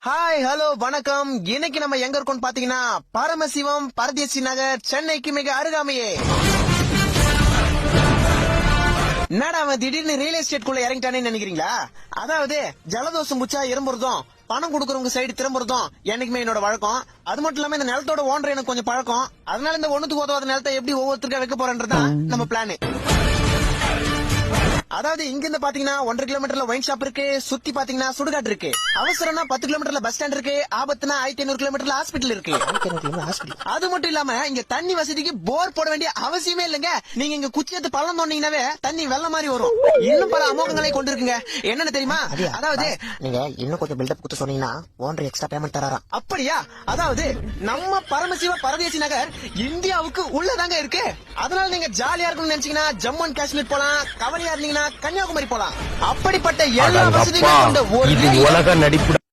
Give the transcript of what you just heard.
Hi hello வணக்கம். இன்னைக்கு நம்ம எங்க இருக்கோம் பாத்தீங்கன்னா பரமசிவம் பரதேசி நகர், சென்னைக்கு மிக அருகாமையே. என்னடா அவன் திடீர்னு ரியல் எஸ்டேட் குள்ள இறங்கிட்டானே நினைக்கிறீங்களா? அதாவது ஜலதோஷம் முச்சா இரும்புறதும் பணம் கொடுக்கறவங்க சைடு திரும்புறதும் என்னைக்குமே என்னோட வழக்கம். அது மட்டும் இல்லாம இந்த நிலத்தோட ஓனர் எனக்கு கொஞ்சம் பழக்கம். அதனால இந்த ஒண்ணுக்கு உதவாத நிலத்தை எப்படி ஒவ்வொருத்தருக்கா வைக்க போறேன்றதான் நம்ம பிளான். அதாவது இங்க இருந்து பாத்தீங்கன்னா 1.5 கிலோமீட்டர்ல ஒயின் ஷாப் இருக்கு, சுத்தி பாத்தீங்கன்னா சுடுகாடு இருக்கு, அவசரம்னா 10 கிலோமீட்டர்ல பஸ் ஸ்டாண்ட் இருக்கு, ஆபத்துனா 1500 கிலோமீட்டர்ல ஹாஸ்பிட்டல் இருக்கு. அது மட்டும் இல்லாம இங்க தண்ணி வசதிக்கு போர் போட வேண்டிய அவசியமே இல்லங்க. நீங்க இங்க குச்சியத்து பள்ளம் தோண்டீங்கன்னாவே தண்ணி வெள்ள மாதிரி வரும். இன்னும் பல அமோகங்களை கொண்டிருக்குங்க. என்னன்னு தெரியுமா? அதாவது நீங்க இன்னும் கொஞ்சம் பில்டப் கொடுத்து சொன்னீங்கன்னா ஓனர் எக்ஸ்ட்ரா பேமெண்ட் தராராம். அப்படியா? அதாவது நம்ம பரமசிவ பரதேசி நகர் இந்தியாவுக்கு உள்ளதாங்க இருக்கு. அதனால நீங்க ஜாலியா இருக்கணும்னு நினைச்சீங்கன்னா ஜம்மு அண்ட் காஷ்மீர் போலாம், கவலையா இருந்தீங்கன்னா கன்னியாகுமரி போலாம். அப்படிப்பட்ட எல்லா வசதிகளும் கொண்ட ஒரு உலக நடிப்பு